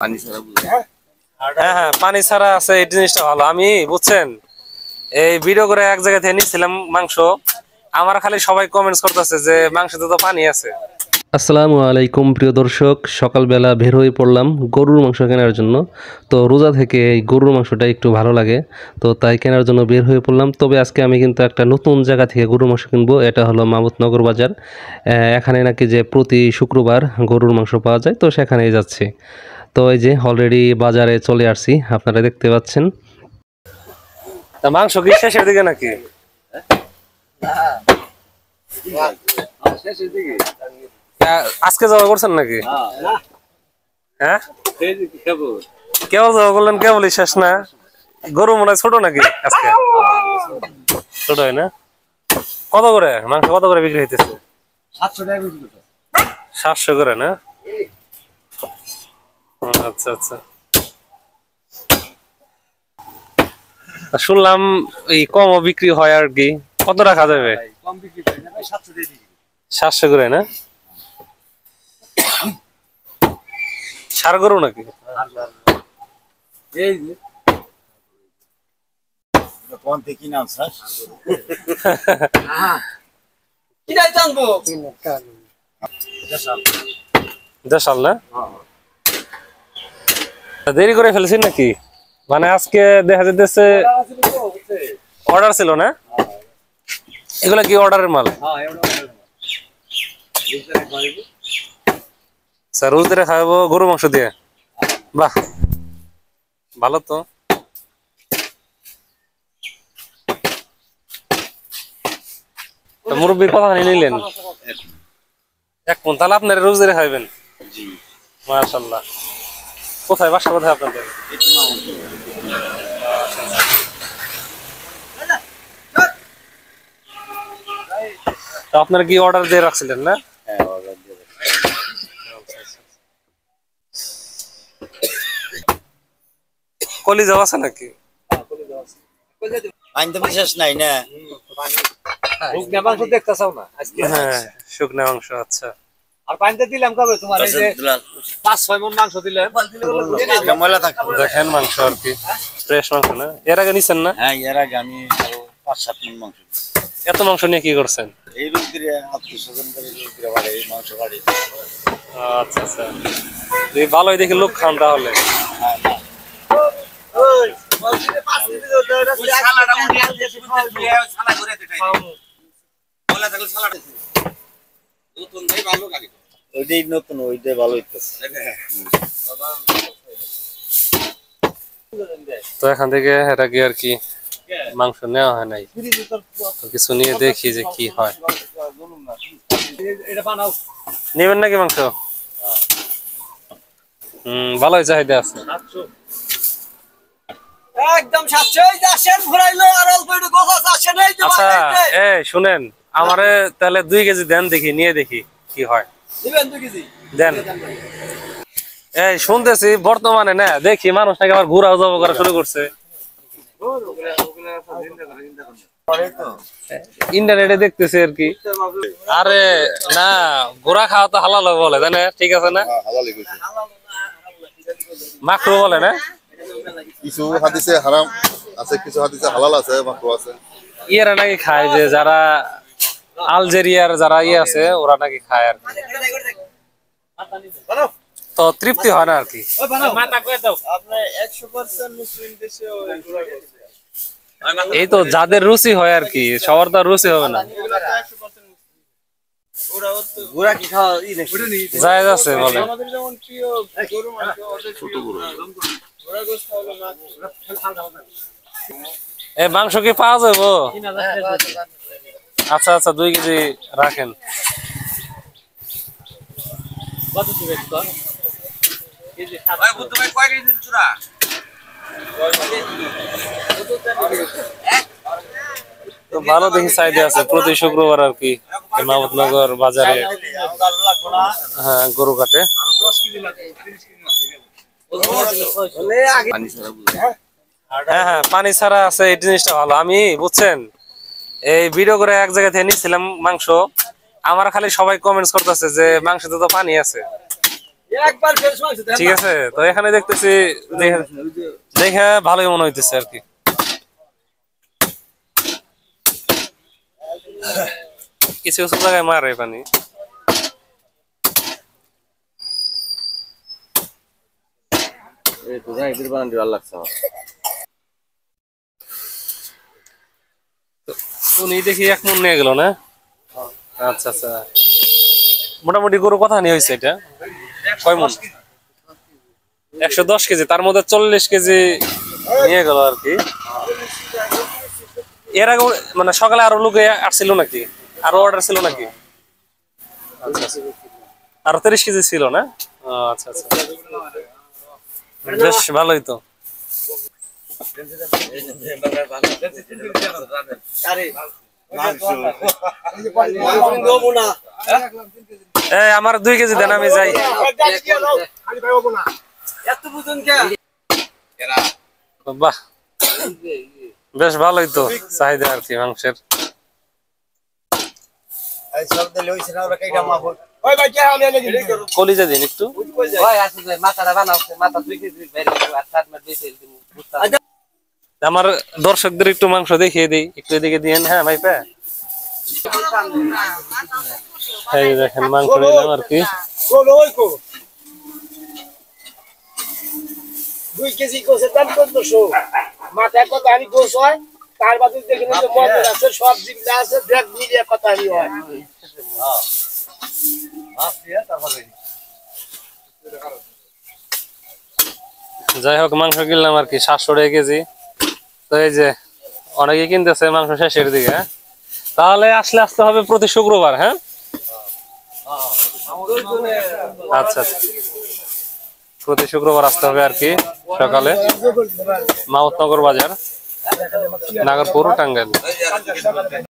হ্যাঁ হ্যাঁ, পানি ছাড়া আছে, এই জিনিসটা ভালো। আমি বুঝছেন এই ভিডিও করে এক জায়গা থেকে নিচ্ছিলাম মাংস, আমার খালি সবাই কমেন্টস করতেছে যে মাংসতে তো পানি আছে। আসসালামু আলাইকুম প্রিয় দর্শক, সকালবেলা বের হয়ে পড়লাম গরুর মাংস কেনার জন্য। তো রোজা থেকে এই গরুর মাংসটা একটু ভালো লাগে, তো তাই কেনার জন্য বের হয়ে পড়লাম। তবে আজকে আমি কিন্তু একটা নতুন জায়গা থেকে গরুর মাংস কিনবো, এটা হলো মামুদনগর বাজার। এখানে নাকি যে প্রতি শুক্রবার গরুর মাংস পাওয়া যায়, তো সেখানেই যাচ্ছি। তো এই যে অলরেডি বাজারে চলে আসছি, আপনারা দেখতে পাচ্ছেন। তা মাংস কি শেষের দিকে নাকি? আজকে জবা করছেন নাকি? হ্যাঁ, কেবল জবা করলেন, কেবলই শেষ না? গরু মনে হয় ছোট নাকি আজকে? ছোট হয় না? কত করে মাংস, কত করে বিক্রি হইতেছে? 700 করে না? আচ্ছা আচ্ছা, শুনলাম এই কমও বিক্রি হয় আর কি। কত রাখা যাবে? 700 করে না? ষাঁড় গরু নাকি? দেশাল না? দেরি করে ফেলছেন নাকি? মানে আজকে দেখা যাচ্ছে অর্ডার ছিল না? এগুলা কি অর্ডারের মাল? স্যার রোজ দিয়ে খাওয়াবো গরু মাংস দিয়ে? বাহ, ভালো তো। মুরব্বীর কথা নিলেন এক মন, তাহলে আপনারা রোজ দিয়ে খাইবেন? মাশাআল্লাহ। কোথায় বাসা, কোথায় আপনাদের? তো আপনারা কি অর্ডার দিয়ে রাখছিলেন না? কলিজা আছে নাকি? বিশেষ নাই না, মাংস দেখতে চাও না? হ্যাঁ, শুকনা মাংস। আচ্ছা, আর পানিতে দিলাম কবে তোমার? এই যে 5-6 মণ মাংস দিলে ময়লা থাকে। দেখেন মাংস আর কি ফ্রেশ মাংস না? এর আগে নিছেন না? হ্যাঁ, এর আগে আমি 5-7 মণ মাংস। এত মাংস নিয়ে কি করছেন? এই রোগ দিয়ে আত্মীয়-স্বজন করে রোগ দিয়ে বাড়ে, এই মাংস বাড়ে। আচ্ছা আচ্ছা, তুই ভালোই দেখে লোক খান তাহলে। ওইটাই নতুন, ওইটাই ভালো হইতেছে। তো এখান থেকে এটা কি আর কি মাংস নেওয়া হয় নাই, তো কিছু নিয়ে দেখি যে কি হয়। নেবেন নাকি মাংস? ভালোই চাহিদা আছে। আচ্ছা, শুনেন, আমারে তাহলে 2 কেজি দেন, দেখি নিয়ে দেখি কি হয়। দেন। এই শুনতেছি বর্তমানে না দেখি মানুষ নাকি আবার ঘুরাও জব করা শুরু করছে। ইন্টারনেটে দেখতেছি আর কি। আরে না, ঘোড়া খাওয়া তো হালাল বলে, তাই না? ঠিক আছে না? মাকরু বলে না? কিছু হাদিসে হারাম আছে, কিছু হাদিসে হালাল আছে, মাকরু আছে। ইয়েরা নাকি খায়, যে যারা আলজেরিয়ার যারা ইয়ে আছে ওরা নাকি খায় আর কি। তো তৃপ্তি হয় না আর কি। এই তো যাদের রুচি হয় আর কি, সবার তো আর রুচি হবে না। জায়েজ আছে বলে। এই মাংস কি পাওয়া যাবো? আচ্ছা আচ্ছা, 2 কেজি রাখেন। তো ভালো দেখি চাহিদা আছে প্রতি শুক্রবার আর কি মামুদনগর বাজারে। হ্যাঁ, গরু কাটে। হ্যাঁ হ্যাঁ, পানি ছাড়া আছে, এই জিনিসটা ভালো। আমি বুঝছেন এই ভিডিও করে এক জায়গা থেকে নিচ্ছিলাম মাংস, আমার খালি সবাই কমেন্টস করতেছে যে মাংসতে তো পানি আছে। ঠিক আছে, তো এখানে দেখতেছি দেখে ভালোই মনে হইতেছে আর কি। কিছু কিছু জায়গায় মারে পানি। উনি দেখি 1 মণ নিয়ে গেল না? আচ্ছা আচ্ছা, মোটামুটি গরু কথা নিয়ে হয়েছে এটা কয় মণ? 110 কেজি, তার মধ্যে 40 কেজি নিয়ে গেল আর কি। এর আগে মানে সকালে আরো লোক আসছিল নাকি, আরো অর্ডার ছিল নাকি? আচ্ছা আচ্ছা, আরো 30 কেজি ছিল না? আচ্ছা আচ্ছা, বেশ ভালোই তো। আমার 2 কেজি দেন, আমি যাই। বাহ, বেশ ভালোই তো চাহিদা আর কি মাংসের। কলিজা দিন একটু। আমার দর্শকদের একটু মাংস দেখিয়ে দিই, একটু এদিকে দিয়েন। হ্যাঁ ভাই পা, এই দেখেন মাংস নিলাম আর কি। 2 কেজি গোছের দাম 1400, মাথায় কত আমি গোছ হয়, তার বাদে দেখেন যে মটর আছে, সব জিনিস আছে, ব্যাগ মিলিয়ে কত আমি হয়। যাই হোক, মাংস কিনলাম আর কি 700 টাকা কেজি। তো এই যে অনেকে কিনতেছে মাংস শেষের দিকে। হ্যাঁ, তাহলে আসতে হবে প্রতি শুক্রবার। হ্যাঁ আচ্ছা, প্রতি শুক্রবার আসতে হবে আর কি সকালে, মাওতনগর বাজার, নাগরপুর, টাঙ্গাইল।